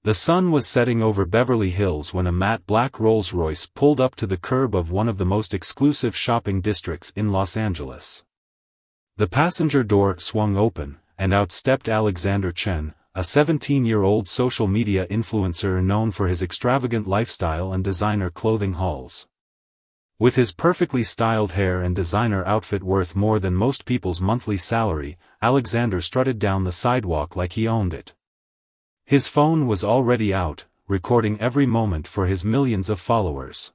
The sun was setting over Beverly Hills when a matte black Rolls-Royce pulled up to the curb of one of the most exclusive shopping districts in Los Angeles. The passenger door swung open, and out stepped Alexander Chen, a 17-year-old social media influencer known for his extravagant lifestyle and designer clothing hauls. With his perfectly styled hair and designer outfit worth more than most people's monthly salary, Alexander strutted down the sidewalk like he owned it. His phone was already out, recording every moment for his millions of followers.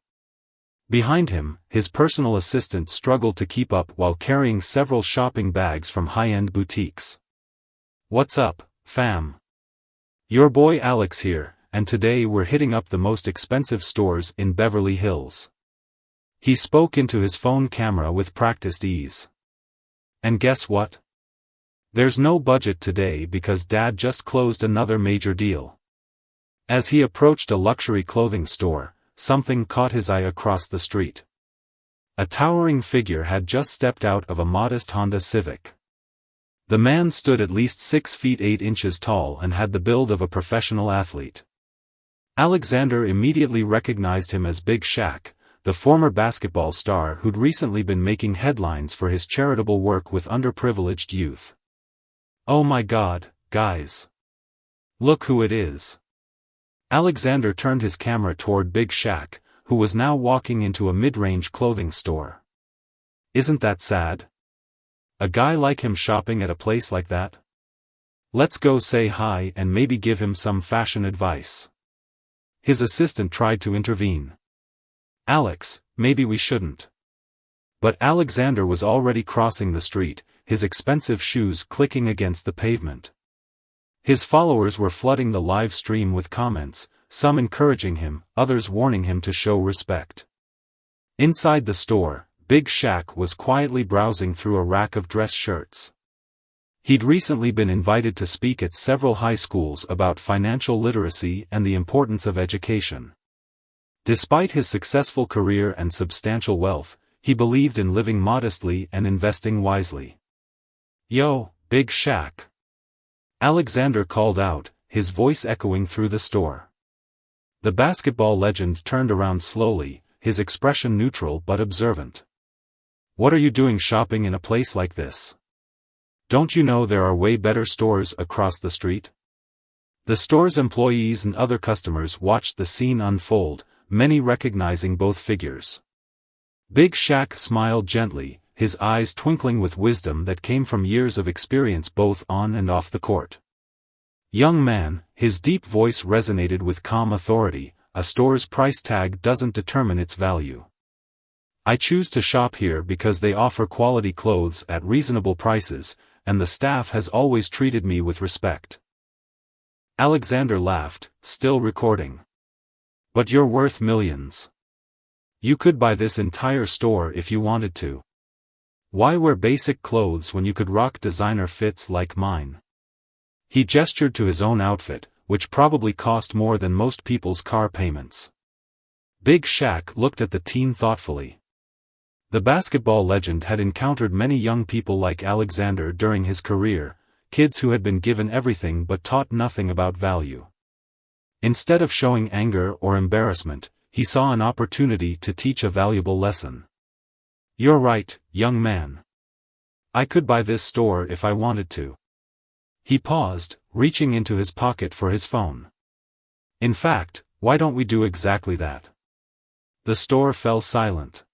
Behind him, his personal assistant struggled to keep up while carrying several shopping bags from high-end boutiques. "What's up, fam? Your boy Alex here, and today we're hitting up the most expensive stores in Beverly Hills." He spoke into his phone camera with practiced ease. "And guess what? There's no budget today because Dad just closed another major deal." As he approached a luxury clothing store, something caught his eye across the street. A towering figure had just stepped out of a modest Honda Civic. The man stood at least 6 feet 8 inches tall and had the build of a professional athlete. Alexander immediately recognized him as Big Shaq, the former basketball star who'd recently been making headlines for his charitable work with underprivileged youth. "Oh my God, guys. Look who it is." Alexander turned his camera toward Big Shaq, who was now walking into a mid-range clothing store. "Isn't that sad? A guy like him shopping at a place like that? Let's go say hi and maybe give him some fashion advice." His assistant tried to intervene. "Alex, maybe we shouldn't." But Alexander was already crossing the street, his expensive shoes clicking against the pavement. His followers were flooding the live stream with comments, some encouraging him, others warning him to show respect. Inside the store, Big Shaq was quietly browsing through a rack of dress shirts. He'd recently been invited to speak at several high schools about financial literacy and the importance of education. Despite his successful career and substantial wealth, he believed in living modestly and investing wisely. "Yo, Big Shaq." Alexander called out, his voice echoing through the store. The basketball legend turned around slowly, his expression neutral but observant. "What are you doing shopping in a place like this? Don't you know there are way better stores across the street?" The store's employees and other customers watched the scene unfold, many recognizing both figures. Big Shaq smiled gently, his eyes twinkling with wisdom that came from years of experience both on and off the court. "Young man," his deep voice resonated with calm authority, "a store's price tag doesn't determine its value. I choose to shop here because they offer quality clothes at reasonable prices, and the staff has always treated me with respect." Alexander laughed, still recording. "But you're worth millions. You could buy this entire store if you wanted to. Why wear basic clothes when you could rock designer fits like mine?" He gestured to his own outfit, which probably cost more than most people's car payments. Big Shaq looked at the teen thoughtfully. The basketball legend had encountered many young people like Alexander during his career, kids who had been given everything but taught nothing about value. Instead of showing anger or embarrassment, he saw an opportunity to teach a valuable lesson. "You're right, young man. I could buy this store if I wanted to." He paused, reaching into his pocket for his phone. "In fact, why don't we do exactly that?" The store fell silent.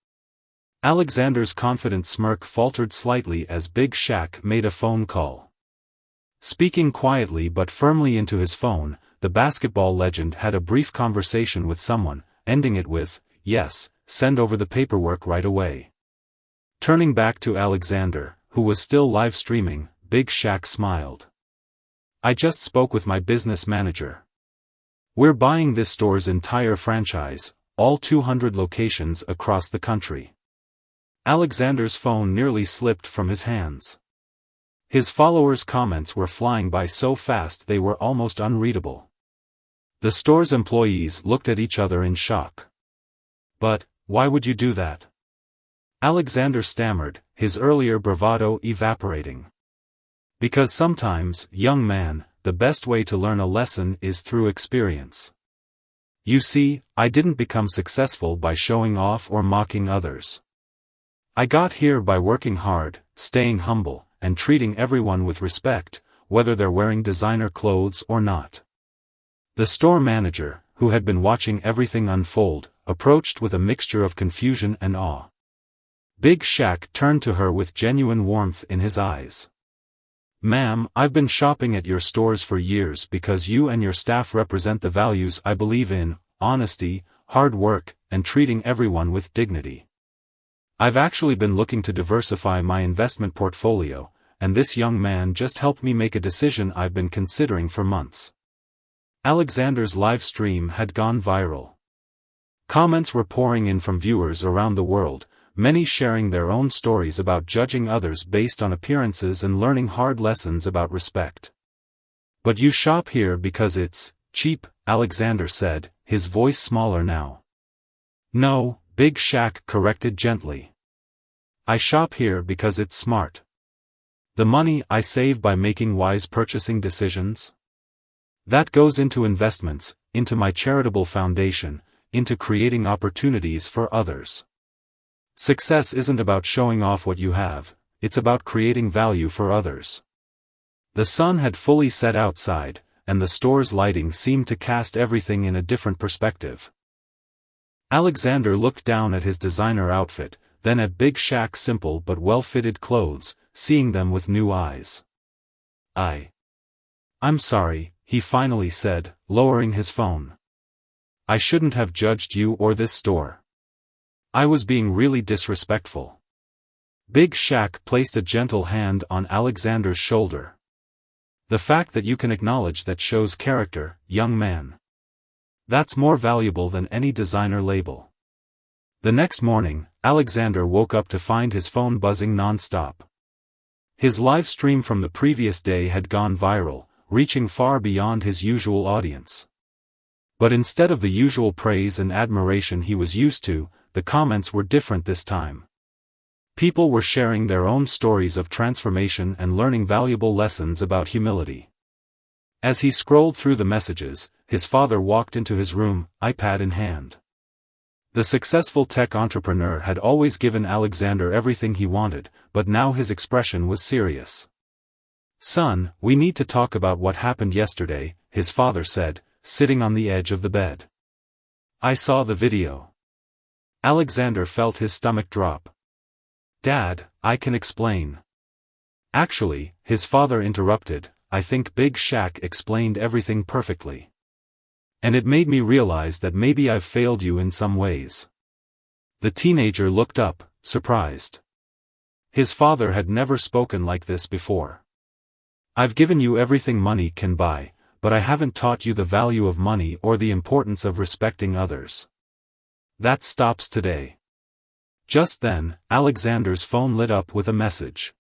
Alexander's confident smirk faltered slightly as Big Shaq made a phone call. Speaking quietly but firmly into his phone, the basketball legend had a brief conversation with someone, ending it with, "Yes, send over the paperwork right away." Turning back to Alexander, who was still live streaming, Big Shaq smiled. "I just spoke with my business manager. We're buying this store's entire franchise, all 200 locations across the country." Alexander's phone nearly slipped from his hands. His followers' comments were flying by so fast they were almost unreadable. The store's employees looked at each other in shock. "But, why would you do that?" Alexander stammered, his earlier bravado evaporating. "Because sometimes, young man, the best way to learn a lesson is through experience. You see, I didn't become successful by showing off or mocking others. I got here by working hard, staying humble, and treating everyone with respect, whether they're wearing designer clothes or not. The store manager, who had been watching everything unfold, approached with a mixture of confusion and awe. Big Shaq turned to her with genuine warmth in his eyes. "Ma'am, I've been shopping at your stores for years because you and your staff represent the values I believe in: honesty, hard work, and treating everyone with dignity. I've actually been looking to diversify my investment portfolio, and this young man just helped me make a decision I've been considering for months." Alexander's live stream had gone viral. Comments were pouring in from viewers around the world, many sharing their own stories about judging others based on appearances and learning hard lessons about respect. "But you shop here because it's cheap," Alexander said, his voice smaller now. "No," Big Shaq corrected gently. "I shop here because it's smart. The money I save by making wise purchasing decisions, that goes into investments, into my charitable foundation, into creating opportunities for others. Success isn't about showing off what you have, it's about creating value for others." The sun had fully set outside, and the store's lighting seemed to cast everything in a different perspective. Alexander looked down at his designer outfit, then at Big Shaq's simple but well-fitted clothes, seeing them with new eyes. I'm sorry," he finally said, lowering his phone. "I shouldn't have judged you or this store. I was being really disrespectful." Big Shaq placed a gentle hand on Alexander's shoulder. "The fact that you can acknowledge that shows character, young man. That's more valuable than any designer label." The next morning, Alexander woke up to find his phone buzzing non-stop. His live stream from the previous day had gone viral, reaching far beyond his usual audience. But instead of the usual praise and admiration he was used to, the comments were different this time. People were sharing their own stories of transformation and learning valuable lessons about humility. As he scrolled through the messages, his father walked into his room, iPad in hand. The successful tech entrepreneur had always given Alexander everything he wanted, but now his expression was serious. "Son, we need to talk about what happened yesterday," his father said, sitting on the edge of the bed. "I saw the video." Alexander felt his stomach drop. "Dad, I can explain." Actually, his father interrupted, "I think Big Shaq explained everything perfectly. And it made me realize that maybe I've failed you in some ways." The teenager looked up, surprised. His father had never spoken like this before. "I've given you everything money can buy, but I haven't taught you the value of money or the importance of respecting others. That stops today." Just then, Alexander's phone lit up with a message.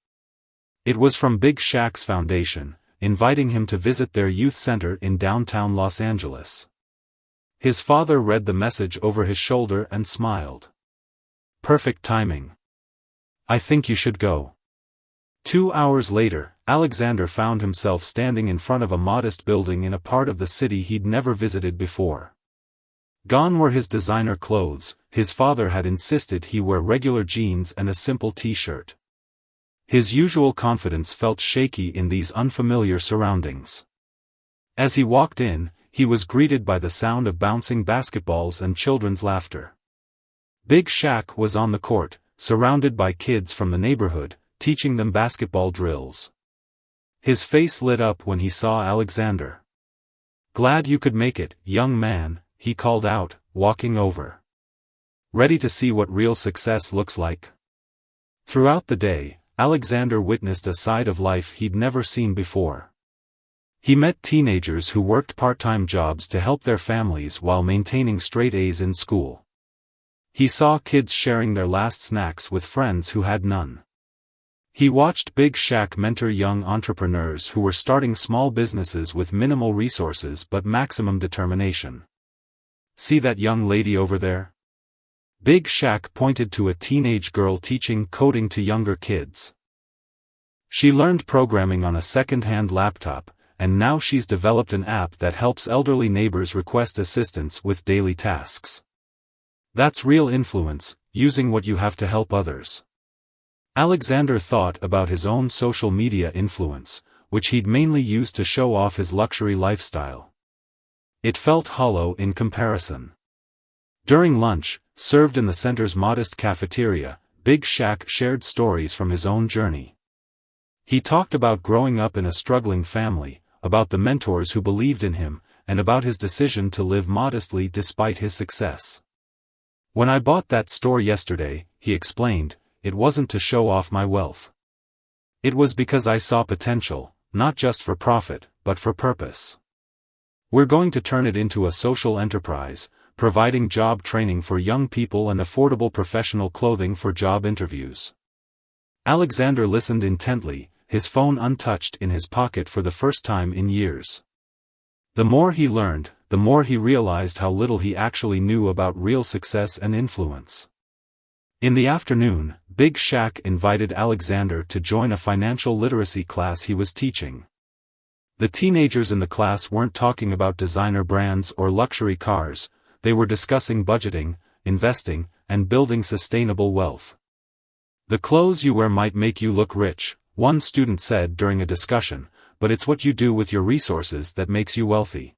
It was from Big Shaq's foundation, inviting him to visit their youth center in downtown Los Angeles. His father read the message over his shoulder and smiled. "Perfect timing. I think you should go." 2 hours later, Alexander found himself standing in front of a modest building in a part of the city he'd never visited before. Gone were his designer clothes, his father had insisted he wear regular jeans and a simple t-shirt. His usual confidence felt shaky in these unfamiliar surroundings. As he walked in, he was greeted by the sound of bouncing basketballs and children's laughter. Big Shaq was on the court, surrounded by kids from the neighborhood, teaching them basketball drills. His face lit up when he saw Alexander. "Glad you could make it, young man," he called out, walking over. "Ready to see what real success looks like?" Throughout the day, Alexander witnessed a side of life he'd never seen before. He met teenagers who worked part-time jobs to help their families while maintaining straight A's in school. He saw kids sharing their last snacks with friends who had none. He watched Big Shaq mentor young entrepreneurs who were starting small businesses with minimal resources but maximum determination. "See that young lady over there?" Big Shaq pointed to a teenage girl teaching coding to younger kids. "She learned programming on a second-hand laptop, and now she's developed an app that helps elderly neighbors request assistance with daily tasks. That's real influence, using what you have to help others. Alexander thought about his own social media influence, which he'd mainly used to show off his luxury lifestyle. It felt hollow in comparison. During lunch, served in the center's modest cafeteria, Big Shaq shared stories from his own journey. He talked about growing up in a struggling family, about the mentors who believed in him, and about his decision to live modestly despite his success. "When I bought that store yesterday," he explained, "it wasn't to show off my wealth. It was because I saw potential, not just for profit, but for purpose. We're going to turn it into a social enterprise, providing job training for young people and affordable professional clothing for job interviews." Alexander listened intently, his phone untouched in his pocket for the first time in years. The more he learned, the more he realized how little he actually knew about real success and influence. In the afternoon, Big Shaq invited Alexander to join a financial literacy class he was teaching. The teenagers in the class weren't talking about designer brands or luxury cars, they were discussing budgeting, investing, and building sustainable wealth. "The clothes you wear might make you look rich," one student said during a discussion, "but it's what you do with your resources that makes you wealthy."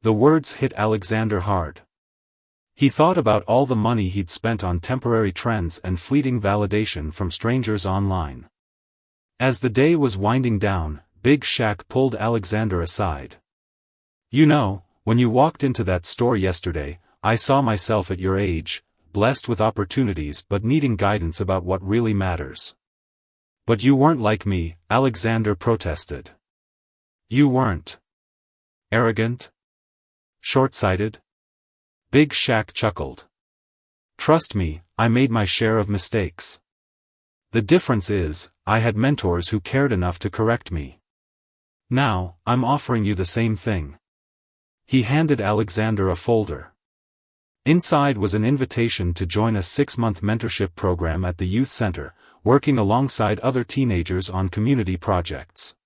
The words hit Alexander hard. He thought about all the money he'd spent on temporary trends and fleeting validation from strangers online. As the day was winding down, Big Shaq pulled Alexander aside. "You know, when you walked into that store yesterday, I saw myself at your age, blessed with opportunities but needing guidance about what really matters. But you weren't like me," Alexander protested. "You weren't arrogant? Short-sighted?" Big Shaq chuckled. "Trust me, I made my share of mistakes. The difference is, I had mentors who cared enough to correct me. Now, I'm offering you the same thing." He handed Alexander a folder. Inside was an invitation to join a 6-month mentorship program at the youth center, working alongside other teenagers on community projects.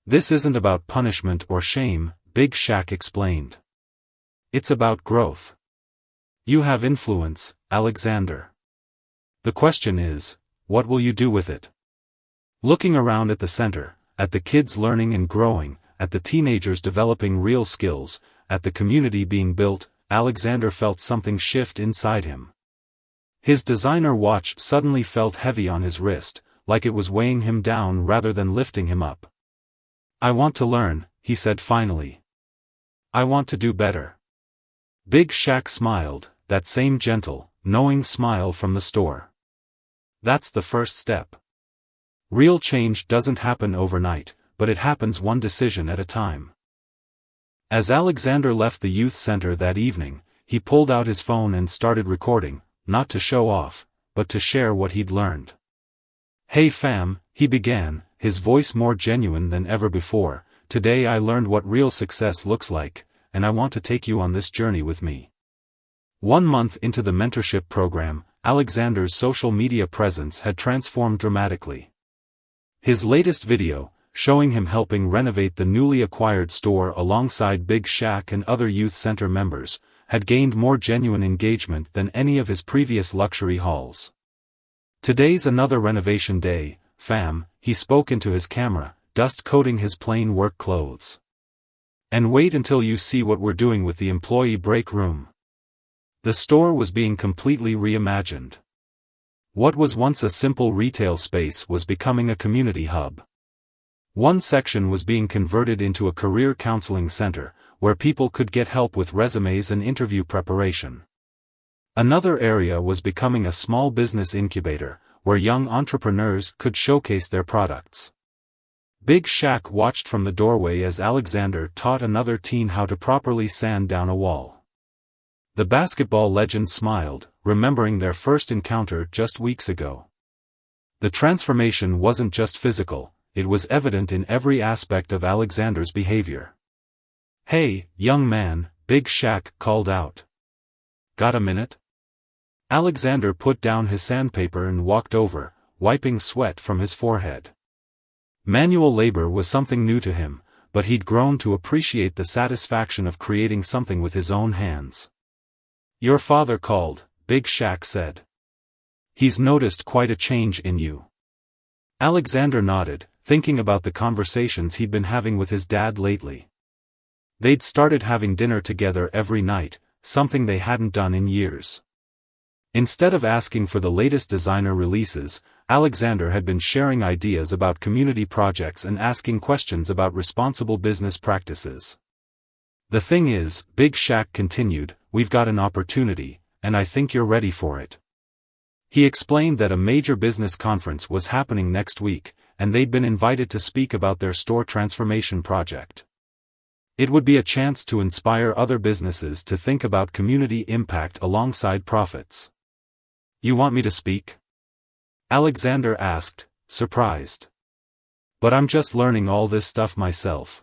"This isn't about punishment or shame," Big Shaq explained. "It's about growth. You have influence, Alexander. The question is, what will you do with it?" Looking around at the center, at the kids learning and growing, at the teenagers developing real skills, at the community being built, Alexander felt something shift inside him. His designer watch suddenly felt heavy on his wrist, like it was weighing him down rather than lifting him up. "I want to learn," he said finally. "I want to do better." Big Shaq smiled, that same gentle, knowing smile from the store. "That's the first step. Real change doesn't happen overnight, but it happens one decision at a time." As Alexander left the youth center that evening, he pulled out his phone and started recording, not to show off, but to share what he'd learned. "Hey fam," he began, his voice more genuine than ever before, "today I learned what real success looks like, and I want to take you on this journey with me." 1 month into the mentorship program, Alexander's social media presence had transformed dramatically. His latest video, showing him helping renovate the newly acquired store alongside Big Shaq and other youth center members, had gained more genuine engagement than any of his previous luxury hauls. "Today's another renovation day, fam," he spoke into his camera, dust coating his plain work clothes. "And wait until you see what we're doing with the employee break room." The store was being completely reimagined. What was once a simple retail space was becoming a community hub. One section was being converted into a career counseling center, where people could get help with resumes and interview preparation. Another area was becoming a small business incubator, where young entrepreneurs could showcase their products. Big Shaq watched from the doorway as Alexander taught another teen how to properly sand down a wall. The basketball legend smiled, remembering their first encounter just weeks ago. The transformation wasn't just physical, it was evident in every aspect of Alexander's behavior. "Hey, young man," Big Shaq called out. "Got a minute?" Alexander put down his sandpaper and walked over, wiping sweat from his forehead. Manual labor was something new to him, but he'd grown to appreciate the satisfaction of creating something with his own hands. "Your father called," Big Shaq said. "He's noticed quite a change in you." Alexander nodded, thinking about the conversations he'd been having with his dad lately. They'd started having dinner together every night, something they hadn't done in years. Instead of asking for the latest designer releases, Alexander had been sharing ideas about community projects and asking questions about responsible business practices. "The thing is," Big Shaq continued, "we've got an opportunity, and I think you're ready for it." He explained that a major business conference was happening next week, and they'd been invited to speak about their store transformation project. It would be a chance to inspire other businesses to think about community impact alongside profits. "You want me to speak?" Alexander asked, surprised. "But I'm just learning all this stuff myself."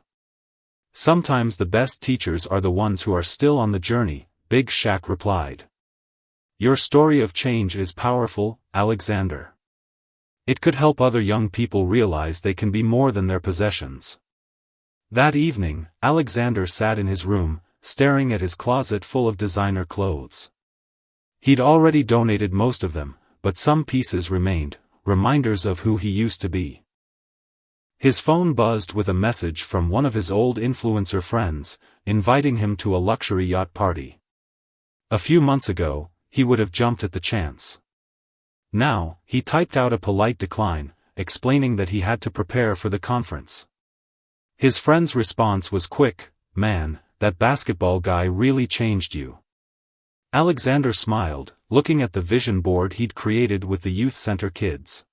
"Sometimes the best teachers are the ones who are still on the journey," Big Shaq replied. "Your story of change is powerful, Alexander. It could help other young people realize they can be more than their possessions." That evening, Alexander sat in his room, staring at his closet full of designer clothes. He'd already donated most of them, but some pieces remained, reminders of who he used to be. His phone buzzed with a message from one of his old influencer friends, inviting him to a luxury yacht party. A few months ago, he would have jumped at the chance. Now, he typed out a polite decline, explaining that he had to prepare for the conference. His friend's response was quick, "Man, that basketball guy really changed you." Alexander smiled, looking at the vision board he'd created with the youth center kids.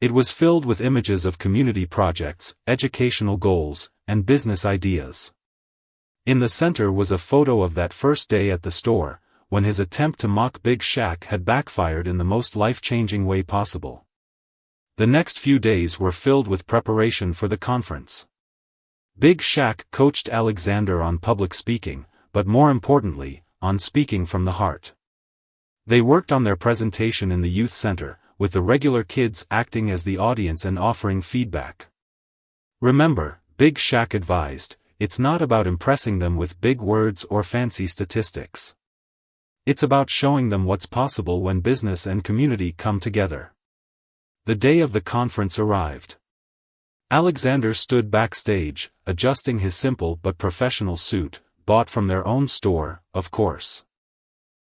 It was filled with images of community projects, educational goals, and business ideas. In the center was a photo of that first day at the store, when his attempt to mock Big Shaq had backfired in the most life-changing way possible. The next few days were filled with preparation for the conference. Big Shaq coached Alexander on public speaking, but more importantly, on speaking from the heart. They worked on their presentation in the youth center, with the regular kids acting as the audience and offering feedback. "Remember," Big Shaq advised, "it's not about impressing them with big words or fancy statistics. It's about showing them what's possible when business and community come together." The day of the conference arrived. Alexander stood backstage, adjusting his simple but professional suit, bought from their own store, of course.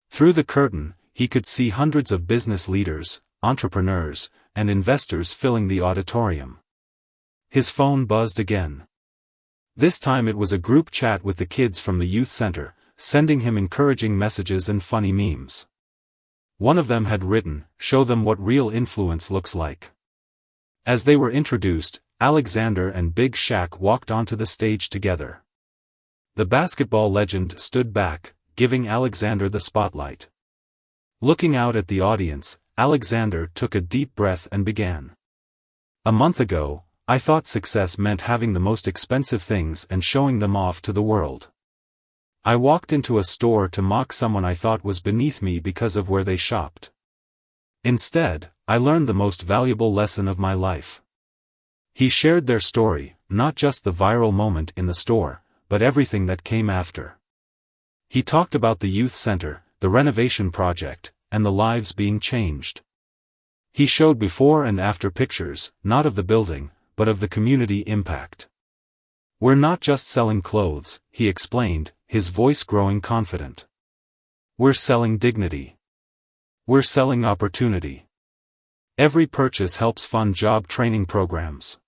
Through the curtain, he could see hundreds of business leaders, entrepreneurs, and investors filling the auditorium. His phone buzzed again. This time it was a group chat with the kids from the youth center, sending him encouraging messages and funny memes. One of them had written, "Show them what real influence looks like." As they were introduced, Alexander and Big Shaq walked onto the stage together. The basketball legend stood back, giving Alexander the spotlight. Looking out at the audience, Alexander took a deep breath and began. "A month ago, I thought success meant having the most expensive things and showing them off to the world. I walked into a store to mock someone I thought was beneath me because of where they shopped. Instead, I learned the most valuable lesson of my life." He shared their story, not just the viral moment in the store, but everything that came after. He talked about the youth center, the renovation project, and the lives being changed. He showed before and after pictures, not of the building, but of the community impact. "We're not just selling clothes," he explained, his voice growing confident. "We're selling dignity. We're selling opportunity. Every purchase helps fund job training programs.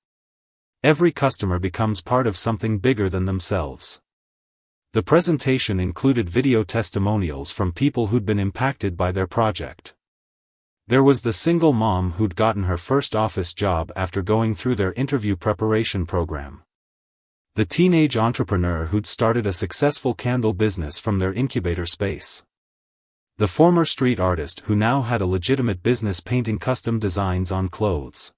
Every customer becomes part of something bigger than themselves." The presentation included video testimonials from people who'd been impacted by their project. There was the single mom who'd gotten her first office job after going through their interview preparation program. The teenage entrepreneur who'd started a successful candle business from their incubator space. The former street artist who now had a legitimate business painting custom designs on clothes.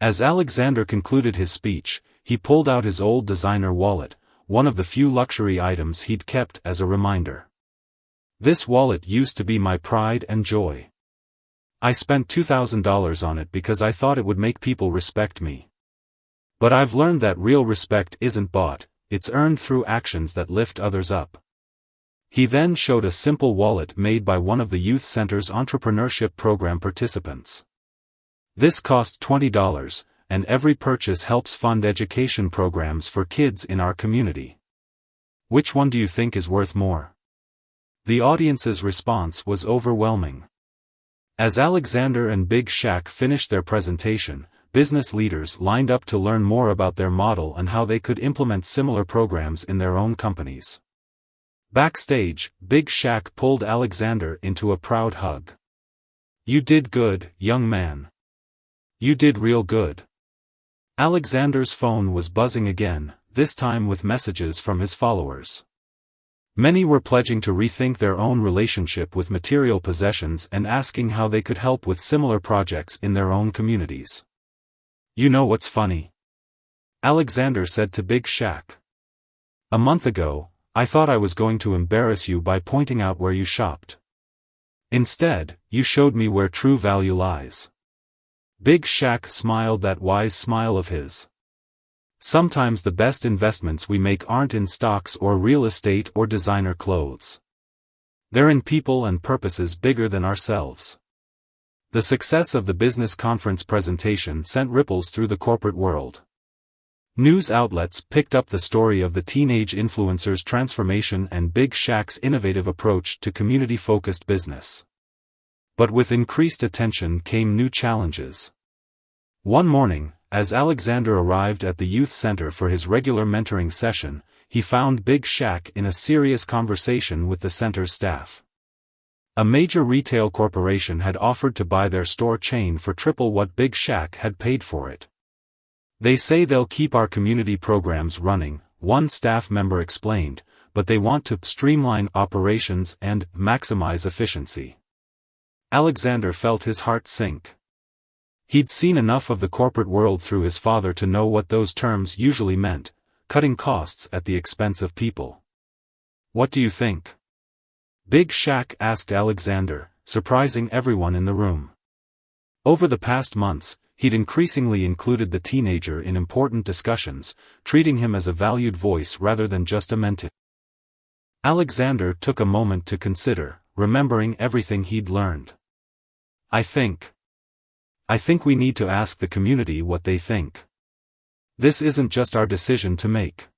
As Alexander concluded his speech, he pulled out his old designer wallet, one of the few luxury items he'd kept as a reminder. "This wallet used to be my pride and joy. I spent $2,000 on it because I thought it would make people respect me. But I've learned that real respect isn't bought, it's earned through actions that lift others up. He then showed a simple wallet made by one of the youth center's entrepreneurship program participants. This cost $20, and every purchase helps fund education programs for kids in our community. Which one do you think is worth more? The audience's response was overwhelming. As Alexander and Big Shaq finished their presentation, business leaders lined up to learn more about their model and how they could implement similar programs in their own companies. Backstage, Big Shaq pulled Alexander into a proud hug. "You did good, young man. You did real good." Alexander's phone was buzzing again, this time with messages from his followers. Many were pledging to rethink their own relationship with material possessions and asking how they could help with similar projects in their own communities. "You know what's funny?" Alexander said to Big Shaq. "A month ago, I thought I was going to embarrass you by pointing out where you shopped. Instead, you showed me where true value lies." Big Shaq smiled that wise smile of his. Sometimes the best investments we make aren't in stocks or real estate or designer clothes. They're in people and purposes bigger than ourselves. The success of the business conference presentation sent ripples through the corporate world. News outlets picked up the story of the teenage influencer's transformation and Big Shaq's innovative approach to community-focused business. But with increased attention came new challenges. One morning, as Alexander arrived at the youth center for his regular mentoring session, he found Big Shaq in a serious conversation with the center's staff. A major retail corporation had offered to buy their store chain for triple what Big Shaq had paid for it. "They say they'll keep our community programs running," one staff member explained, "but they want to streamline operations and maximize efficiency." Alexander felt his heart sink. He'd seen enough of the corporate world through his father to know what those terms usually meant, cutting costs at the expense of people. "What do you think?" Big Shaq asked Alexander, surprising everyone in the room. Over the past months, he'd increasingly included the teenager in important discussions, treating him as a valued voice rather than just a mentor. Alexander took a moment to consider, remembering everything he'd learned. I think we need to ask the community what they think. This isn't just our decision to make."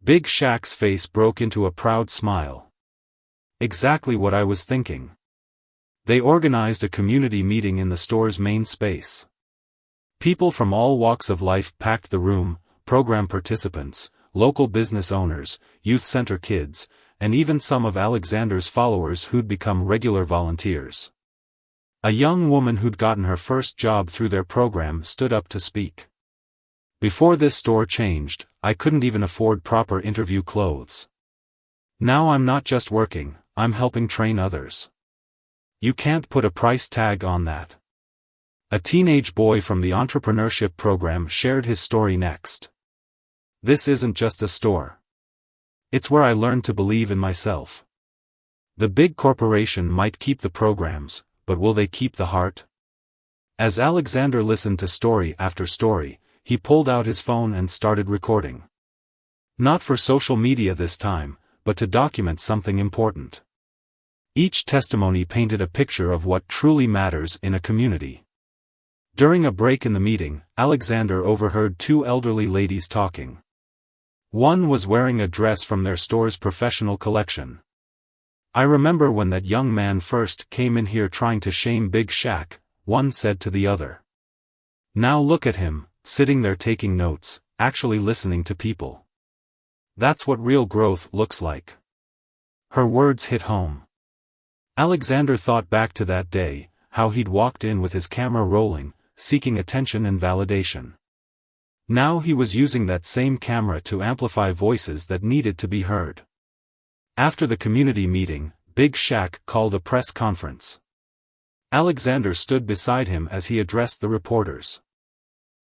Big Shaq's face broke into a proud smile. "Exactly what I was thinking." They organized a community meeting in the store's main space. People from all walks of life packed the room, program participants, local business owners, youth center kids, and even some of Alexander's followers who'd become regular volunteers. A young woman who'd gotten her first job through their program stood up to speak. "Before this store changed, I couldn't even afford proper interview clothes. Now I'm not just working, I'm helping train others. You can't put a price tag on that." A teenage boy from the entrepreneurship program shared his story next. "This isn't just a store. It's where I learned to believe in myself. The big corporation might keep the programs, but will they keep the heart?" As Alexander listened to story after story, he pulled out his phone and started recording. Not for social media this time, but to document something important. Each testimony painted a picture of what truly matters in a community. During a break in the meeting, Alexander overheard two elderly ladies talking. One was wearing a dress from their store's professional collection. "I remember when that young man first came in here trying to shame Big Shaq," one said to the other. "Now look at him, sitting there taking notes, actually listening to people. That's what real growth looks like." Her words hit home. Alexander thought back to that day, how he'd walked in with his camera rolling, seeking attention and validation. Now he was using that same camera to amplify voices that needed to be heard. After the community meeting, Big Shaq called a press conference. Alexander stood beside him as he addressed the reporters.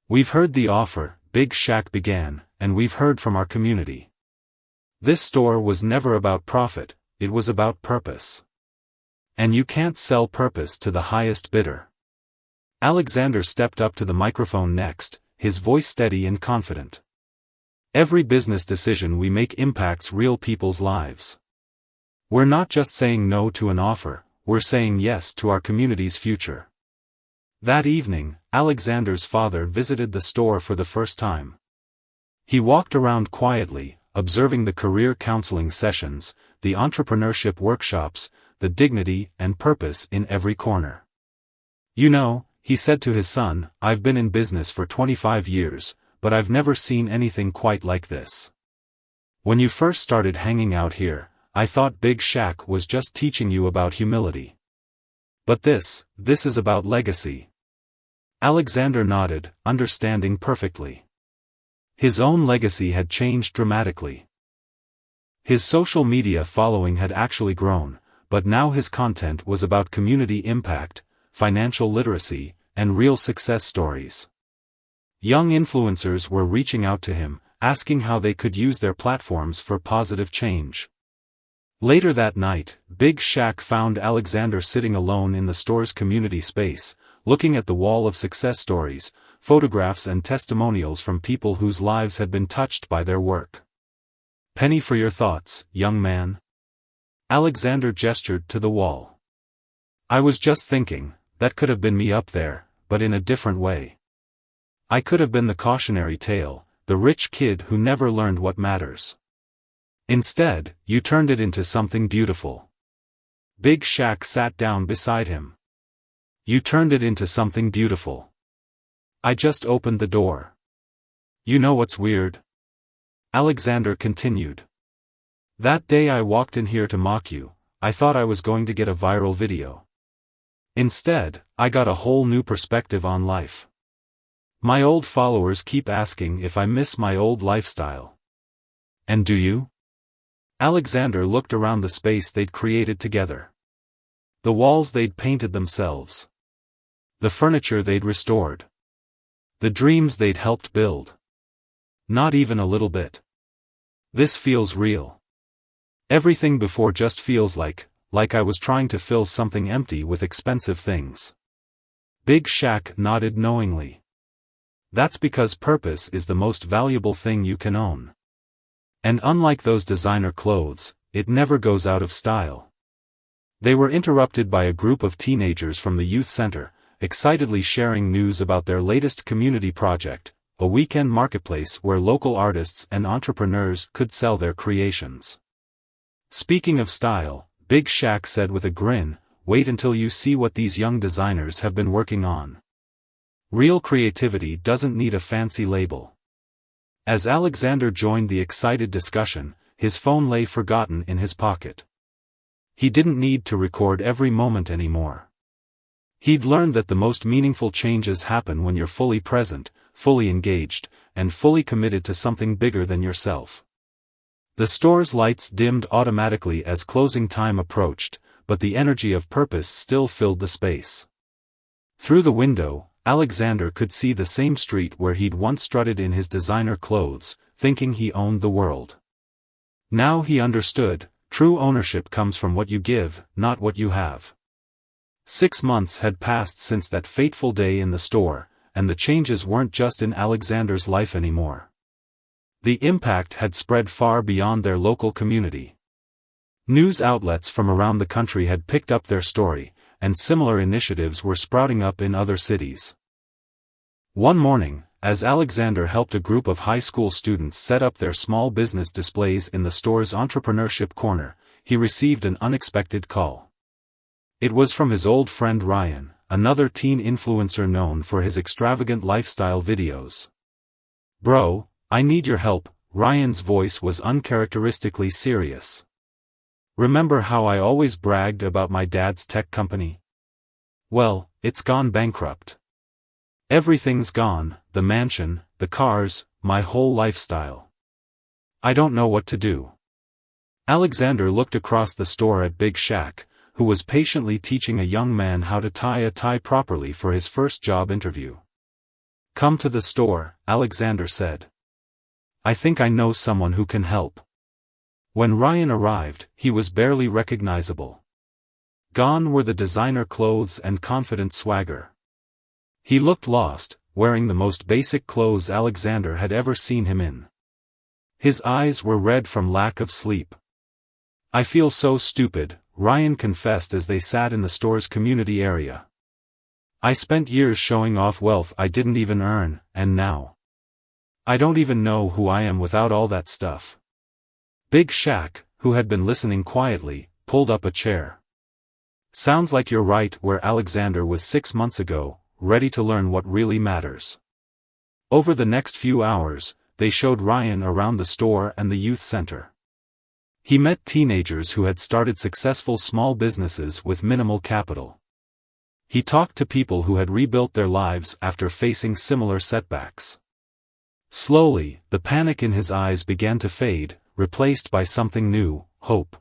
"We've heard the offer," Big Shaq began, "and we've heard from our community. This store was never about profit, it was about purpose. And you can't sell purpose to the highest bidder." Alexander stepped up to the microphone next, his voice steady and confident. Every business decision we make impacts real people's lives. We're not just saying no to an offer, we're saying yes to our community's future. That evening, Alexander's father visited the store for the first time. He walked around quietly, observing the career counseling sessions, the entrepreneurship workshops, the dignity and purpose in every corner. "You know," he said to his son, "I've been in business for 25 years, but I've never seen anything quite like this. When you first started hanging out here, I thought Big Shaq was just teaching you about humility. But this is about legacy." Alexander nodded, understanding perfectly. His own legacy had changed dramatically. His social media following had actually grown, but now his content was about community impact, financial literacy, and real success stories. Young influencers were reaching out to him, asking how they could use their platforms for positive change. Later that night, Big Shaq found Alexander sitting alone in the store's community space, looking at the wall of success stories, photographs and testimonials from people whose lives had been touched by their work. "Penny for your thoughts, young man." Alexander gestured to the wall. "I was just thinking, that could have been me up there, but in a different way. I could have been the cautionary tale, the rich kid who never learned what matters. Instead, you turned it into something beautiful." Big Shaq sat down beside him. "You turned it into something beautiful. I just opened the door. You know what's weird?" Alexander continued. "That day I walked in here to mock you, I thought I was going to get a viral video. Instead, I got a whole new perspective on life. My old followers keep asking if I miss my old lifestyle. And do you?" Alexander looked around the space they'd created together. The walls they'd painted themselves. The furniture they'd restored. The dreams they'd helped build. Not even a little bit. This feels real. Everything before just feels like I was trying to fill something empty with expensive things. Big Shaq nodded knowingly. "That's because purpose is the most valuable thing you can own. And unlike those designer clothes, it never goes out of style." They were interrupted by a group of teenagers from the youth center, excitedly sharing news about their latest community project, a weekend marketplace where local artists and entrepreneurs could sell their creations. "Speaking of style," Big Shaq said with a grin, "wait until you see what these young designers have been working on. Real creativity doesn't need a fancy label." As Alexander joined the excited discussion, his phone lay forgotten in his pocket. He didn't need to record every moment anymore. He'd learned that the most meaningful changes happen when you're fully present, fully engaged, and fully committed to something bigger than yourself. The store's lights dimmed automatically as closing time approached, but the energy of purpose still filled the space. Through the window, Alexander could see the same street where he'd once strutted in his designer clothes, thinking he owned the world. Now he understood, true ownership comes from what you give, not what you have. 6 months had passed since that fateful day in the store, and the changes weren't just in Alexander's life anymore. The impact had spread far beyond their local community. News outlets from around the country had picked up their story, and similar initiatives were sprouting up in other cities. One morning, as Alexander helped a group of high school students set up their small business displays in the store's entrepreneurship corner, he received an unexpected call. It was from his old friend Ryan, another teen influencer known for his extravagant lifestyle videos. "Bro, I need your help," Ryan's voice was uncharacteristically serious. "Remember how I always bragged about my dad's tech company? Well, it's gone bankrupt. Everything's gone, the mansion, the cars, my whole lifestyle. I don't know what to do." Alexander looked across the store at Big Shaq, who was patiently teaching a young man how to tie a tie properly for his first job interview. "Come to the store," Alexander said. "I think I know someone who can help." When Ryan arrived, he was barely recognizable. Gone were the designer clothes and confident swagger. He looked lost, wearing the most basic clothes Alexander had ever seen him in. His eyes were red from lack of sleep. "I feel so stupid," Ryan confessed as they sat in the store's community area. "I spent years showing off wealth I didn't even earn, and now I don't even know who I am without all that stuff." Big Shaq, who had been listening quietly, pulled up a chair. "Sounds like you're right where Alexander was 6 months ago, ready to learn what really matters." Over the next few hours, they showed Ryan around the store and the youth center. He met teenagers who had started successful small businesses with minimal capital. He talked to people who had rebuilt their lives after facing similar setbacks. Slowly, the panic in his eyes began to fade, replaced by something new, hope.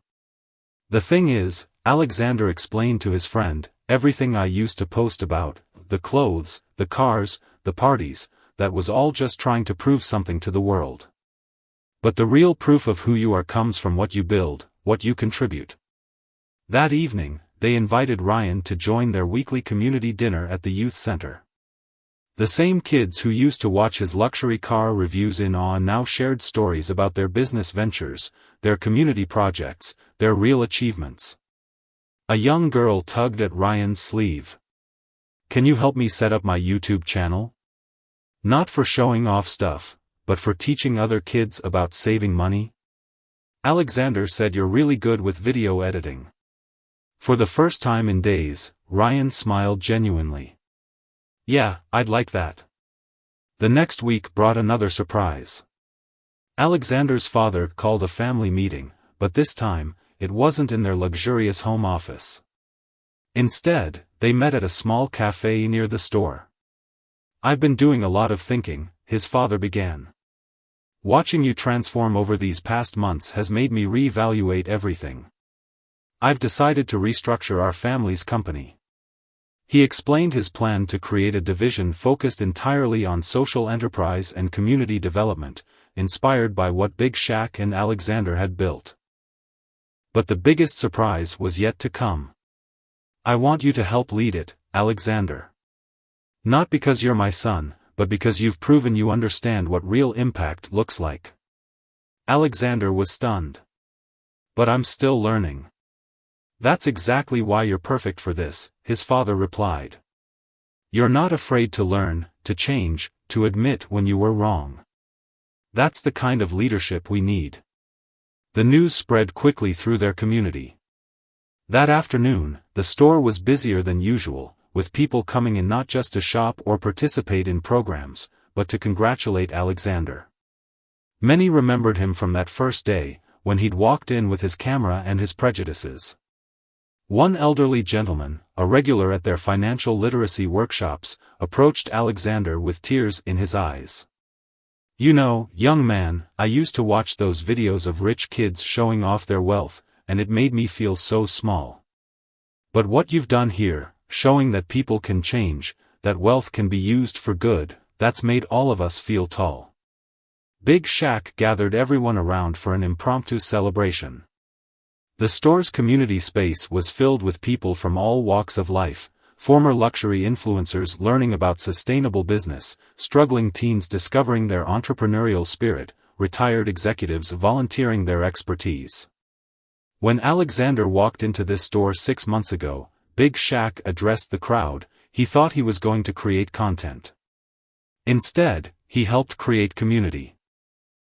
"The thing is," Alexander explained to his friend, "everything I used to post about, the clothes, the cars, the parties, that was all just trying to prove something to the world. But the real proof of who you are comes from what you build, what you contribute." That evening, they invited Ryan to join their weekly community dinner at the youth center. The same kids who used to watch his luxury car reviews in awe now shared stories about their business ventures, their community projects, their real achievements. A young girl tugged at Ryan's sleeve. "Can you help me set up my YouTube channel? Not for showing off stuff, but for teaching other kids about saving money?" Alexander said, "You're really good with video editing." For the first time in days, Ryan smiled genuinely. "Yeah, I'd like that." The next week brought another surprise. Alexander's father called a family meeting, but this time, it wasn't in their luxurious home office. Instead, they met at a small cafe near the store. "I've been doing a lot of thinking," his father began. "Watching you transform over these past months has made me reevaluate everything. I've decided to restructure our family's company." He explained his plan to create a division focused entirely on social enterprise and community development, inspired by what Big Shaq and Alexander had built. But the biggest surprise was yet to come. "I want you to help lead it, Alexander. Not because you're my son, but because you've proven you understand what real impact looks like." Alexander was stunned. "But I'm still learning." "That's exactly why you're perfect for this," his father replied. "You're not afraid to learn, to change, to admit when you were wrong. That's the kind of leadership we need." The news spread quickly through their community. That afternoon, the store was busier than usual, with people coming in not just to shop or participate in programs, but to congratulate Alexander. Many remembered him from that first day, when he'd walked in with his camera and his prejudices. One elderly gentleman, a regular at their financial literacy workshops, approached Alexander with tears in his eyes. "You know, young man, I used to watch those videos of rich kids showing off their wealth, and it made me feel so small. But what you've done here, showing that people can change, that wealth can be used for good, that's made all of us feel tall." Big Shaq gathered everyone around for an impromptu celebration. The store's community space was filled with people from all walks of life, former luxury influencers learning about sustainable business, struggling teens discovering their entrepreneurial spirit, retired executives volunteering their expertise. When Alexander walked into this store 6 months ago, Big Shaq addressed the crowd. He thought he was going to create content. Instead, he helped create community.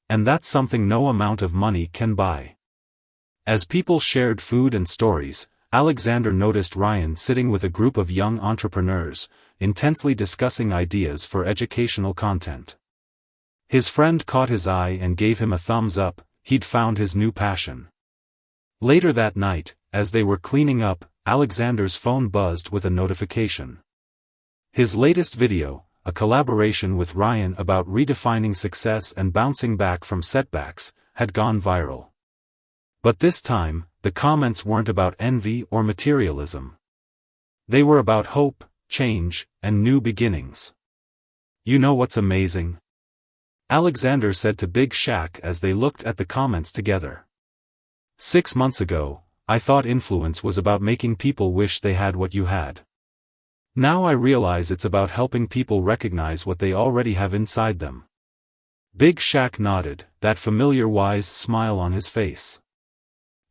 And that's something no amount of money can buy. As people shared food and stories, Alexander noticed Ryan sitting with a group of young entrepreneurs, intensely discussing ideas for educational content. His friend caught his eye and gave him a thumbs up. He'd found his new passion. Later that night, as they were cleaning up, Alexander's phone buzzed with a notification. His latest video, a collaboration with Ryan about redefining success and bouncing back from setbacks, had gone viral. But this time, the comments weren't about envy or materialism. They were about hope, change, and new beginnings. "You know what's amazing?" Alexander said to Big Shaq as they looked at the comments together. "6 months ago, I thought influence was about making people wish they had what you had. Now I realize it's about helping people recognize what they already have inside them. Big Shaq nodded, that familiar wise smile on his face.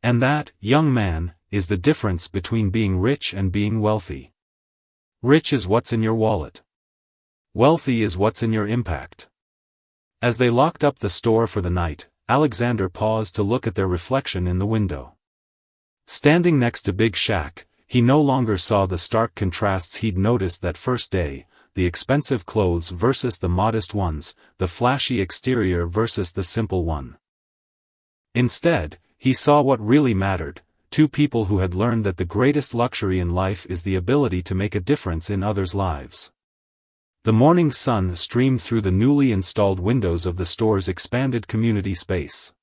And that, young man, is the difference between being rich and being wealthy. Rich is what's in your wallet. Wealthy is what's in your impact. As they locked up the store for the night, Alexander paused to look at their reflection in the window. Standing next to Big Shaq, he no longer saw the stark contrasts he'd noticed that first day, the expensive clothes versus the modest ones, the flashy exterior versus the simple one. Instead, he saw what really mattered, two people who had learned that the greatest luxury in life is the ability to make a difference in others' lives. The morning sun streamed through the newly installed windows of the store's expanded community space.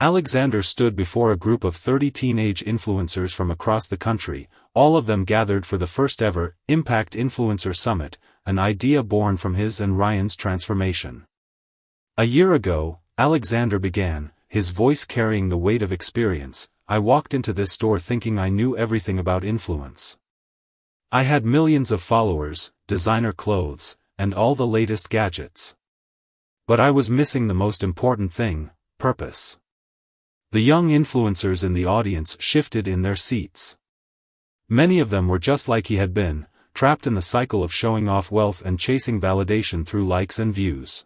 Alexander stood before a group of 30 teenage influencers from across the country, all of them gathered for the first-ever Impact Influencer Summit, an idea born from his and Ryan's transformation. A year ago, Alexander began, his voice carrying the weight of experience. I walked into this store thinking I knew everything about influence. I had millions of followers, designer clothes, and all the latest gadgets. But I was missing the most important thing, purpose. The young influencers in the audience shifted in their seats. Many of them were just like he had been, trapped in the cycle of showing off wealth and chasing validation through likes and views.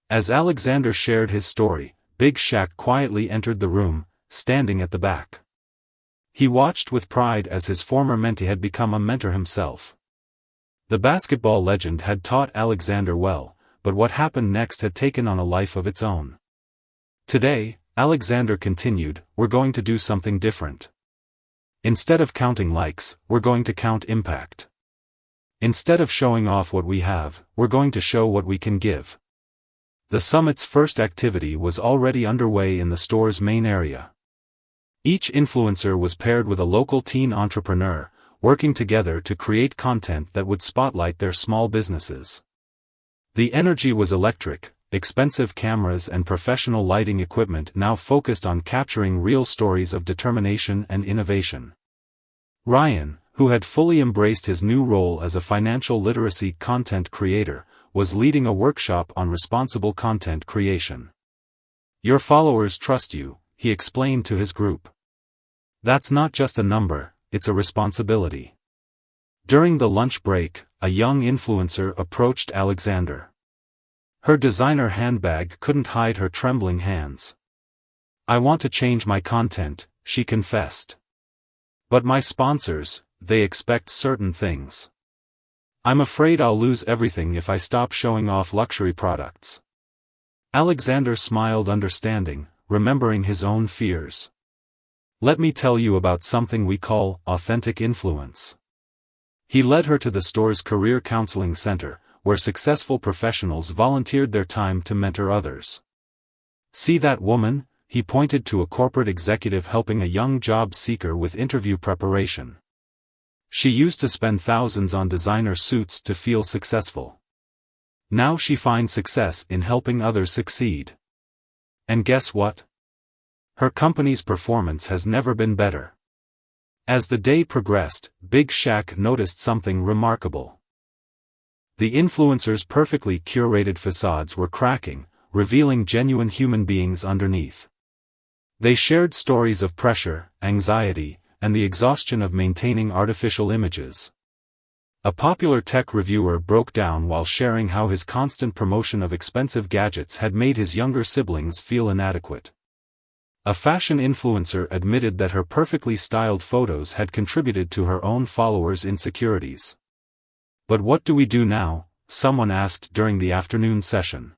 As Alexander shared his story, Big Shaq quietly entered the room, standing at the back. He watched with pride as his former mentee had become a mentor himself. The basketball legend had taught Alexander well, but what happened next had taken on a life of its own. Today, Alexander continued, we're going to do something different. Instead of counting likes, we're going to count impact. Instead of showing off what we have, we're going to show what we can give. The summit's first activity was already underway in the store's main area. Each influencer was paired with a local teen entrepreneur, working together to create content that would spotlight their small businesses. The energy was electric. Expensive cameras and professional lighting equipment now focused on capturing real stories of determination and innovation. Ryan, who had fully embraced his new role as a financial literacy content creator, was leading a workshop on responsible content creation. Your followers trust you, he explained to his group. That's not just a number, it's a responsibility. During the lunch break, a young influencer approached Alexander. Her designer handbag couldn't hide her trembling hands. I want to change my content, she confessed. But my sponsors, they expect certain things. I'm afraid I'll lose everything if I stop showing off luxury products. Alexander smiled understanding, remembering his own fears. Let me tell you about something we call authentic influence. He led her to the store's career counseling center, where successful professionals volunteered their time to mentor others. See that woman? He pointed to a corporate executive helping a young job seeker with interview preparation. She used to spend thousands on designer suits to feel successful. Now she finds success in helping others succeed. And guess what? Her company's performance has never been better. As the day progressed, Big Shaq noticed something remarkable. The influencers' perfectly curated facades were cracking, revealing genuine human beings underneath. They shared stories of pressure, anxiety, and the exhaustion of maintaining artificial images. A popular tech reviewer broke down while sharing how his constant promotion of expensive gadgets had made his younger siblings feel inadequate. A fashion influencer admitted that her perfectly styled photos had contributed to her own followers' insecurities. But what do we do now? Someone asked during the afternoon session.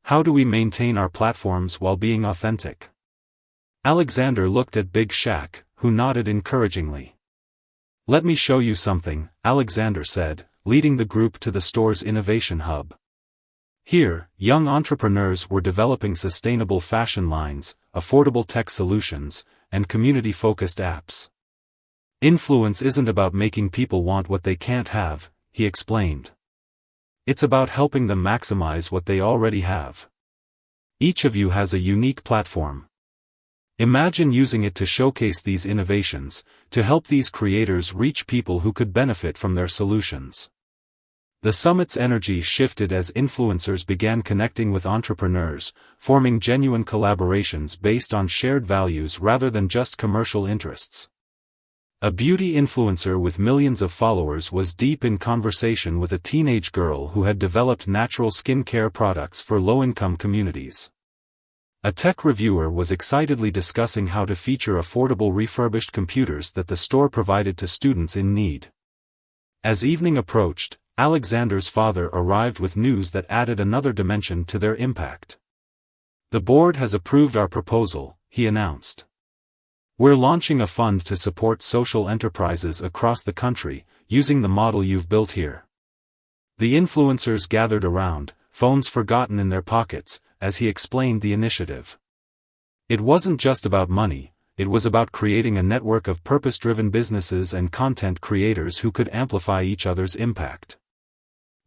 How do we maintain our platforms while being authentic? Alexander looked at Big Shaq, who nodded encouragingly. Let me show you something, Alexander said, leading the group to the store's innovation hub. Here, young entrepreneurs were developing sustainable fashion lines, affordable tech solutions, and community-focused apps. Influence isn't about making people want what they can't have, he explained. It's about helping them maximize what they already have. Each of you has a unique platform. Imagine using it to showcase these innovations, to help these creators reach people who could benefit from their solutions. The summit's energy shifted as influencers began connecting with entrepreneurs, forming genuine collaborations based on shared values rather than just commercial interests. A beauty influencer with millions of followers was deep in conversation with a teenage girl who had developed natural skincare products for low-income communities. A tech reviewer was excitedly discussing how to feature affordable refurbished computers that the store provided to students in need. As evening approached, Alexander's father arrived with news that added another dimension to their impact. "The board has approved our proposal," he announced. "We're launching a fund to support social enterprises across the country, using the model you've built here." The influencers gathered around, phones forgotten in their pockets, as he explained the initiative. It wasn't just about money, it was about creating a network of purpose-driven businesses and content creators who could amplify each other's impact.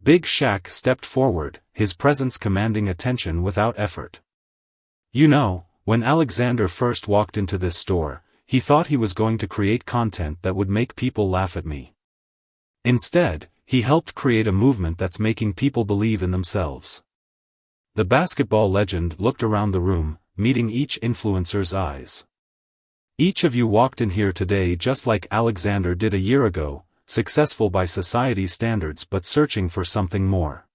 Big Shaq stepped forward, his presence commanding attention without effort. "You know, when Alexander first walked into this store, he thought he was going to create content that would make people laugh at me. Instead, he helped create a movement that's making people believe in themselves." The basketball legend looked around the room, meeting each influencer's eyes. "Each of you walked in here today just like Alexander did a year ago, successful by society's standards but searching for something more.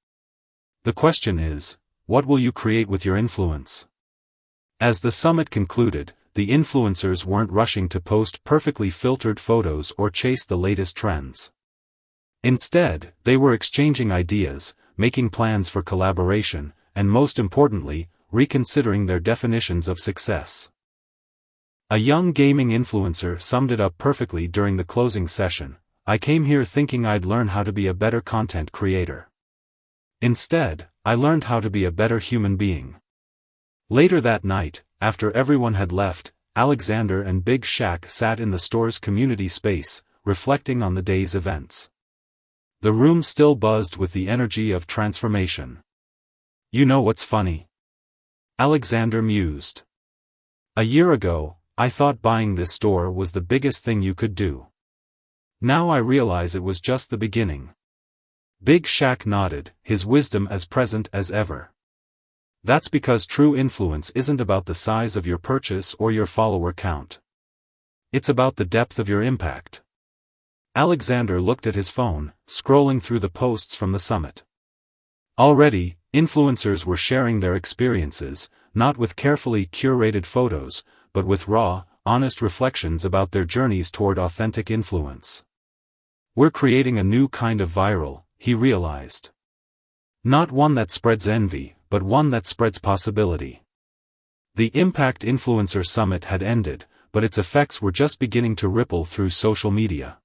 The question is, what will you create with your influence?" As the summit concluded, the influencers weren't rushing to post perfectly filtered photos or chase the latest trends. Instead, they were exchanging ideas, making plans for collaboration, and most importantly, reconsidering their definitions of success. A young gaming influencer summed it up perfectly during the closing session: "I came here thinking I'd learn how to be a better content creator. Instead, I learned how to be a better human being." Later that night, after everyone had left, Alexander and Big Shaq sat in the store's community space, reflecting on the day's events. The room still buzzed with the energy of transformation. "You know what's funny?" Alexander mused. "A year ago, I thought buying this store was the biggest thing you could do. Now I realize it was just the beginning." Big Shaq nodded, his wisdom as present as ever. "That's because true influence isn't about the size of your purchase or your follower count. It's about the depth of your impact." Alexander looked at his phone, scrolling through the posts from the summit. Already, influencers were sharing their experiences, not with carefully curated photos, but with raw, honest reflections about their journeys toward authentic influence. "We're creating a new kind of viral," he realized. "Not one that spreads envy, but one that spreads possibility." The Impact Influencer Summit had ended, but its effects were just beginning to ripple through social media.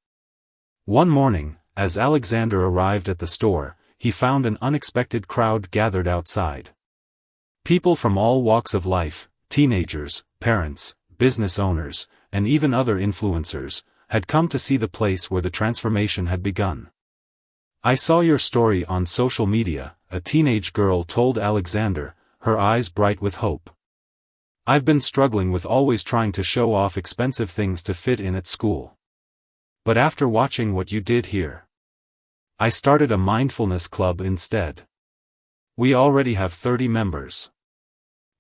One morning, as Alexander arrived at the store, he found an unexpected crowd gathered outside. People from all walks of life, teenagers, parents, business owners, and even other influencers, had come to see the place where the transformation had begun. "I saw your story on social media," a teenage girl told Alexander, her eyes bright with hope. "I've been struggling with always trying to show off expensive things to fit in at school. But after watching what you did here, I started a mindfulness club instead. We already have 30 members."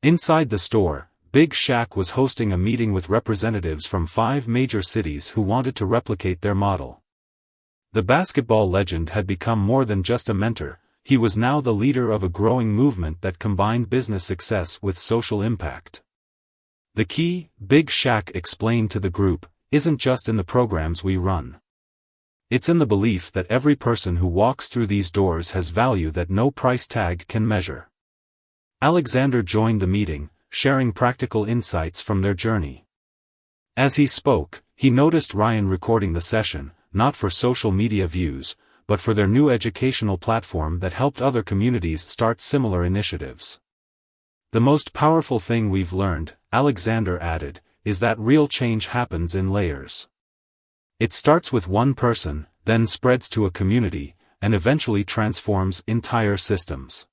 Inside the store, Big Shaq was hosting a meeting with representatives from 5 major cities who wanted to replicate their model. The basketball legend had become more than just a mentor, he was now the leader of a growing movement that combined business success with social impact. "The key," Big Shaq explained to the group, "isn't just in the programs we run. It's in the belief that every person who walks through these doors has value that no price tag can measure." Alexander joined the meeting, sharing practical insights from their journey. As he spoke, he noticed Ryan recording the session, not for social media views, but for their new educational platform that helped other communities start similar initiatives. "The most powerful thing we've learned," Alexander added, "is that real change happens in layers. It starts with one person, then spreads to a community, and eventually transforms entire systems."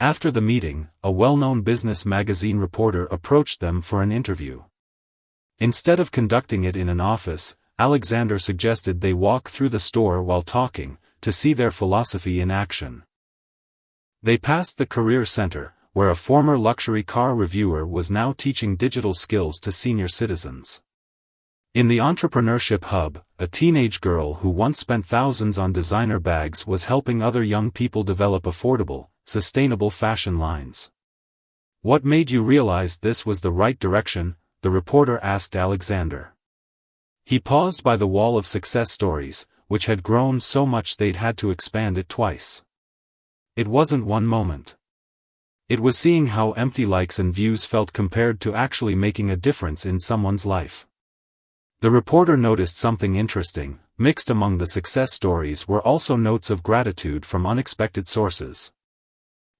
After the meeting, a well-known business magazine reporter approached them for an interview. Instead of conducting it in an office, Alexander suggested they walk through the store while talking, to see their philosophy in action. They passed the Career Center, where a former luxury car reviewer was now teaching digital skills to senior citizens. In the Entrepreneurship Hub, a teenage girl who once spent thousands on designer bags was helping other young people develop affordable, sustainable fashion lines. "What made you realize this was the right direction?" the reporter asked Alexander. He paused by the wall of success stories, which had grown so much they'd had to expand it twice. It wasn't one moment. It was seeing how empty likes and views felt compared to actually making a difference in someone's life. The reporter noticed something interesting. Mixed among the success stories were also notes of gratitude from unexpected sources.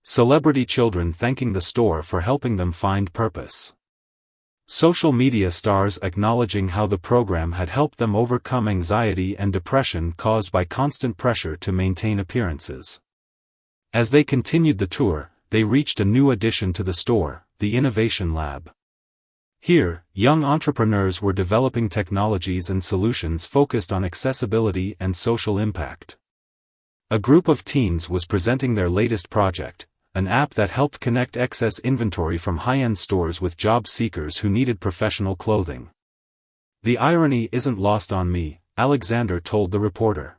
Celebrity children thanking the store for helping them find purpose. Social media stars acknowledging how the program had helped them overcome anxiety and depression caused by constant pressure to maintain appearances. As they continued the tour, they reached a new addition to the store, the Innovation Lab. Here, young entrepreneurs were developing technologies and solutions focused on accessibility and social impact. A group of teens was presenting their latest project, an app that helped connect excess inventory from high-end stores with job seekers who needed professional clothing. "The irony isn't lost on me," Alexander told the reporter.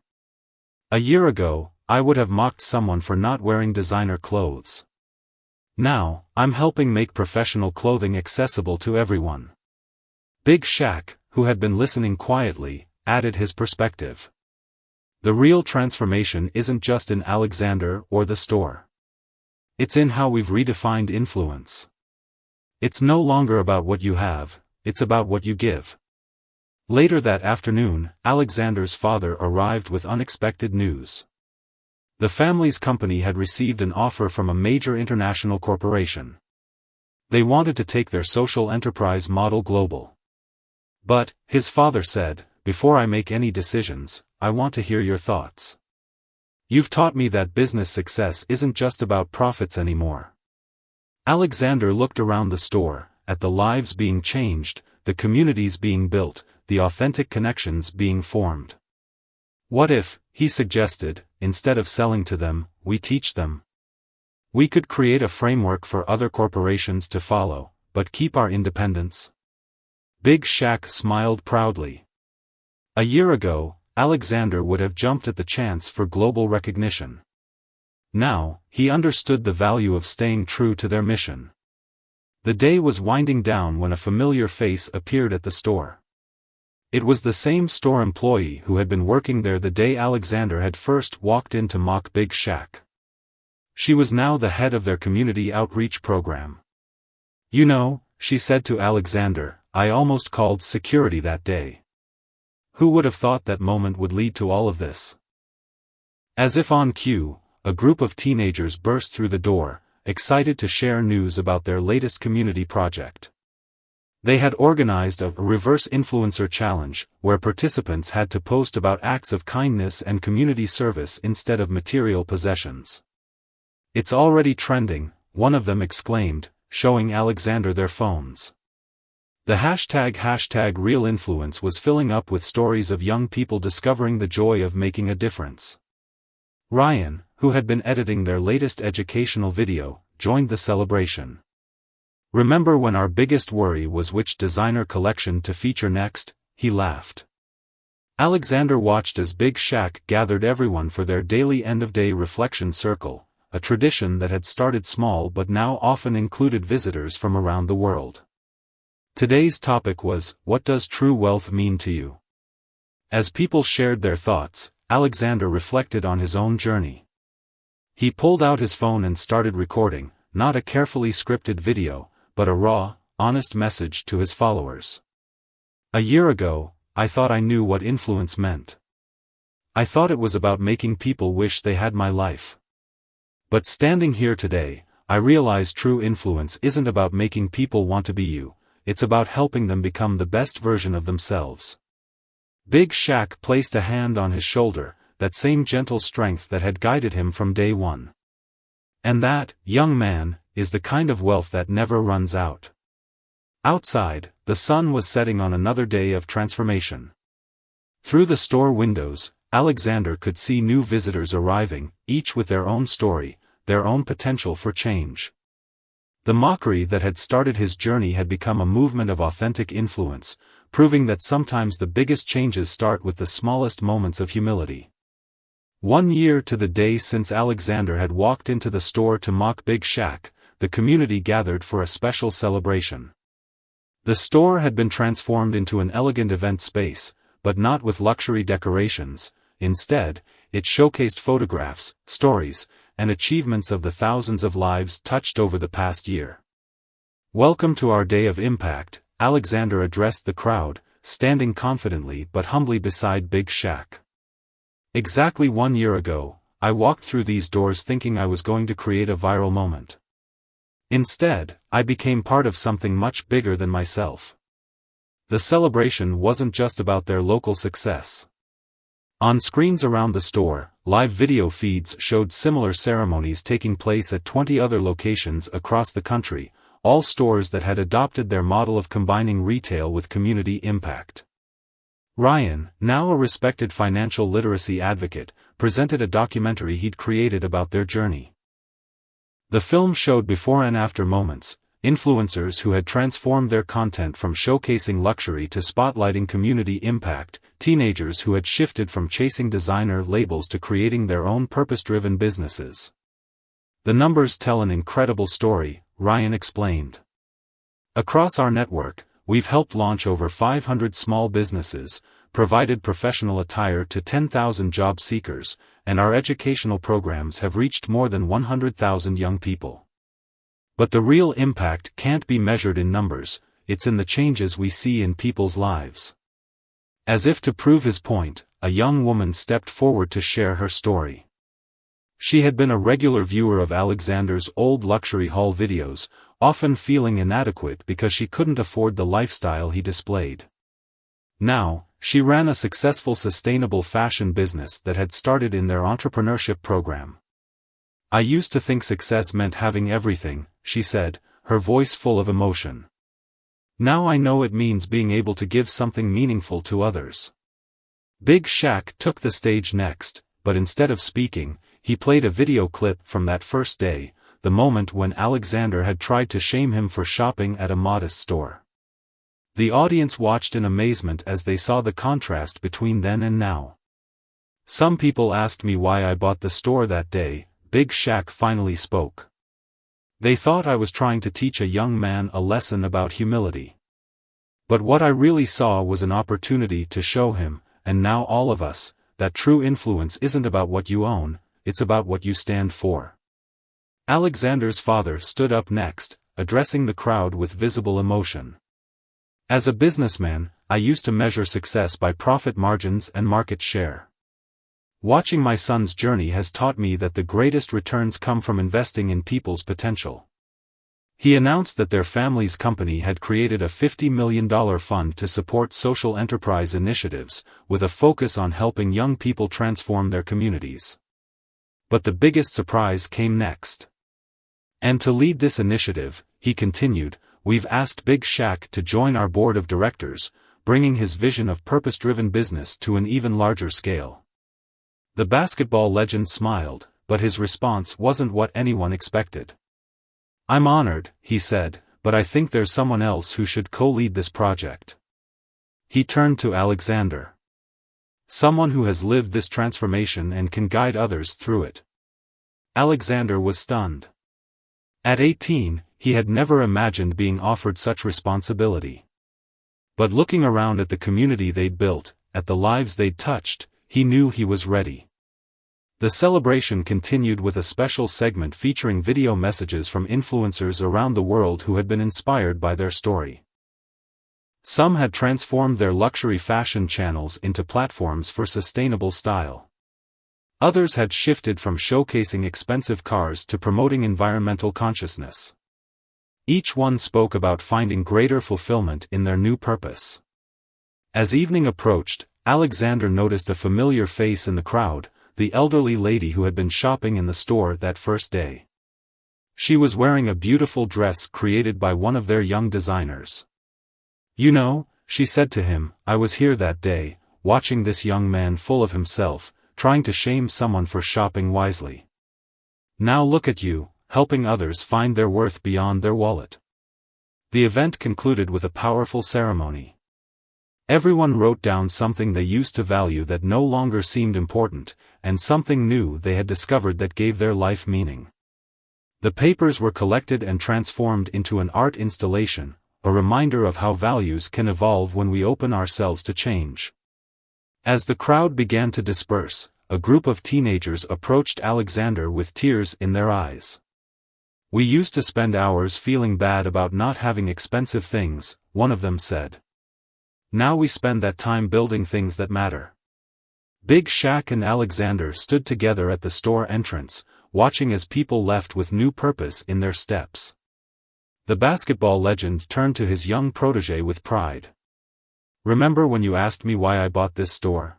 "A year ago, I would have mocked someone for not wearing designer clothes. Now, I'm helping make professional clothing accessible to everyone." Big Shaq, who had been listening quietly, added his perspective. "The real transformation isn't just in Alexander or the store. It's in how we've redefined influence. It's no longer about what you have, it's about what you give." Later that afternoon, Alexander's father arrived with unexpected news. The family's company had received an offer from a major international corporation. They wanted to take their social enterprise model global. "But," his father said, "before I make any decisions, I want to hear your thoughts. You've taught me that business success isn't just about profits anymore." Alexander looked around the store, at the lives being changed, the communities being built, the authentic connections being formed. "What if," he suggested, "instead of selling to them, we teach them? We could create a framework for other corporations to follow, but keep our independence." Big Shaq smiled proudly. A year ago, Alexander would have jumped at the chance for global recognition. Now, he understood the value of staying true to their mission. The day was winding down when a familiar face appeared at the store. It was the same store employee who had been working there the day Alexander had first walked in to mock Big Shaq. She was now the head of their community outreach program. "You know," she said to Alexander, "I almost called security that day. Who would have thought that moment would lead to all of this?" As if on cue, a group of teenagers burst through the door, excited to share news about their latest community project. They had organized a reverse influencer challenge, where participants had to post about acts of kindness and community service instead of material possessions. "It's already trending," one of them exclaimed, showing Alexander their phones. The hashtag real influence was filling up with stories of young people discovering the joy of making a difference. Ryan, who had been editing their latest educational video, joined the celebration. "Remember when our biggest worry was which designer collection to feature next?" he laughed. Alexander watched as Big Shaq gathered everyone for their daily end-of-day reflection circle, a tradition that had started small but now often included visitors from around the world. Today's topic was, "What does true wealth mean to you?" As people shared their thoughts, Alexander reflected on his own journey. He pulled out his phone and started recording, not a carefully scripted video, but a raw, honest message to his followers. "A year ago, I thought I knew what influence meant. I thought it was about making people wish they had my life. But standing here today, I realize true influence isn't about making people want to be you, it's about helping them become the best version of themselves." Big Shaq placed a hand on his shoulder, that same gentle strength that had guided him from day one. And that, young man, is the kind of wealth that never runs out. Outside, the sun was setting on another day of transformation. Through the store windows, Alexander could see new visitors arriving, each with their own story, their own potential for change. The mockery that had started his journey had become a movement of authentic influence, proving that sometimes the biggest changes start with the smallest moments of humility. 1 year to the day since Alexander had walked into the store to mock Big Shaq, the community gathered for a special celebration. The store had been transformed into an elegant event space, but not with luxury decorations. Instead, it showcased photographs, stories, and achievements of the thousands of lives touched over the past year. "Welcome to our day of impact," Alexander addressed the crowd, standing confidently but humbly beside Big Shaq. "Exactly 1 year ago, I walked through these doors thinking I was going to create a viral moment. Instead, I became part of something much bigger than myself." The celebration wasn't just about their local success. On screens around the store, live video feeds showed similar ceremonies taking place at 20 other locations across the country, all stores that had adopted their model of combining retail with community impact. Ryan, now a respected financial literacy advocate, presented a documentary he'd created about their journey. The film showed before and after moments, influencers who had transformed their content from showcasing luxury to spotlighting community impact, teenagers who had shifted from chasing designer labels to creating their own purpose-driven businesses. "The numbers tell an incredible story," Ryan explained. "Across our network, we've helped launch over 500 small businesses, provided professional attire to 10,000 job seekers, and our educational programs have reached more than 100,000 young people. But the real impact can't be measured in numbers, it's in the changes we see in people's lives." As if to prove his point, a young woman stepped forward to share her story. She had been a regular viewer of Alexander's old luxury haul videos, often feeling inadequate because she couldn't afford the lifestyle he displayed. Now, she ran a successful sustainable fashion business that had started in their entrepreneurship program. "I used to think success meant having everything," she said, her voice full of emotion. "Now I know it means being able to give something meaningful to others." Big Shaq took the stage next, but instead of speaking, he played a video clip from that first day, the moment when Alexander had tried to shame him for shopping at a modest store. The audience watched in amazement as they saw the contrast between then and now. "Some people asked me why I bought the store that day," Big Shaq finally spoke. "They thought I was trying to teach a young man a lesson about humility. But what I really saw was an opportunity to show him, and now all of us, that true influence isn't about what you own, it's about what you stand for." Alexander's father stood up next, addressing the crowd with visible emotion. "As a businessman, I used to measure success by profit margins and market share. Watching my son's journey has taught me that the greatest returns come from investing in people's potential." He announced that their family's company had created a $50 million fund to support social enterprise initiatives, with a focus on helping young people transform their communities. But the biggest surprise came next. "And to lead this initiative," he continued, "we've asked Big Shaq to join our board of directors, bringing his vision of purpose-driven business to an even larger scale." The basketball legend smiled, but his response wasn't what anyone expected. "I'm honored," he said, "but I think there's someone else who should co-lead this project." He turned to Alexander. "Someone who has lived this transformation and can guide others through it." Alexander was stunned. At 18, he had never imagined being offered such responsibility. But looking around at the community they'd built, at the lives they'd touched, he knew he was ready. The celebration continued with a special segment featuring video messages from influencers around the world who had been inspired by their story. Some had transformed their luxury fashion channels into platforms for sustainable style. Others had shifted from showcasing expensive cars to promoting environmental consciousness. Each one spoke about finding greater fulfillment in their new purpose. As evening approached, Alexander noticed a familiar face in the crowd, the elderly lady who had been shopping in the store that first day. She was wearing a beautiful dress created by one of their young designers. "You know," she said to him, "I was here that day, watching this young man full of himself, trying to shame someone for shopping wisely. Now look at you, helping others find their worth beyond their wallet." The event concluded with a powerful ceremony. Everyone wrote down something they used to value that no longer seemed important, and something new they had discovered that gave their life meaning. The papers were collected and transformed into an art installation, a reminder of how values can evolve when we open ourselves to change. As the crowd began to disperse, a group of teenagers approached Alexander with tears in their eyes. "We used to spend hours feeling bad about not having expensive things," one of them said. "Now we spend that time building things that matter." Big Shaq and Alexander stood together at the store entrance, watching as people left with new purpose in their steps. The basketball legend turned to his young protege with pride. "Remember when you asked me why I bought this store?"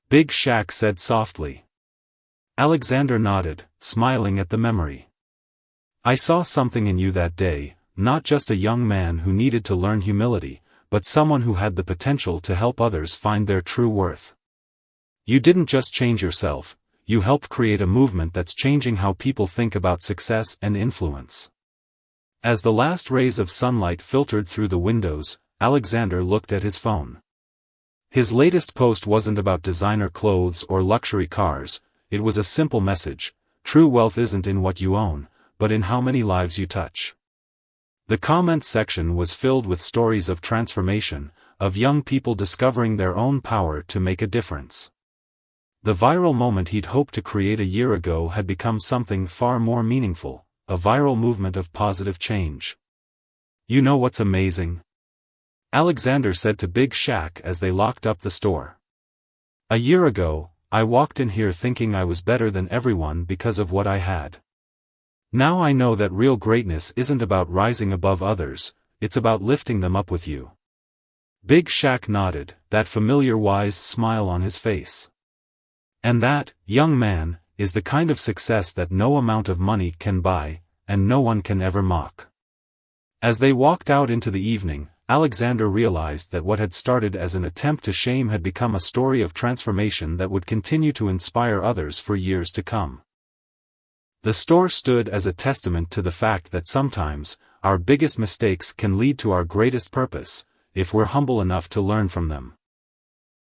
Big Shaq said softly. Alexander nodded, smiling at the memory. "I saw something in you that day, not just a young man who needed to learn humility, but someone who had the potential to help others find their true worth. You didn't just change yourself, you helped create a movement that's changing how people think about success and influence." As the last rays of sunlight filtered through the windows, Alexander looked at his phone. His latest post wasn't about designer clothes or luxury cars, it was a simple message: true wealth isn't in what you own, but in how many lives you touch. The comments section was filled with stories of transformation, of young people discovering their own power to make a difference. The viral moment he'd hoped to create a year ago had become something far more meaningful, a viral movement of positive change. "You know what's amazing?" Alexander said to Big Shaq as they locked up the store. "A year ago, I walked in here thinking I was better than everyone because of what I had. Now I know that real greatness isn't about rising above others, it's about lifting them up with you." Big Shaq nodded, that familiar wise smile on his face. "And that, young man, is the kind of success that no amount of money can buy, and no one can ever mock." As they walked out into the evening, Alexander realized that what had started as an attempt to shame had become a story of transformation that would continue to inspire others for years to come. The store stood as a testament to the fact that sometimes, our biggest mistakes can lead to our greatest purpose, if we're humble enough to learn from them.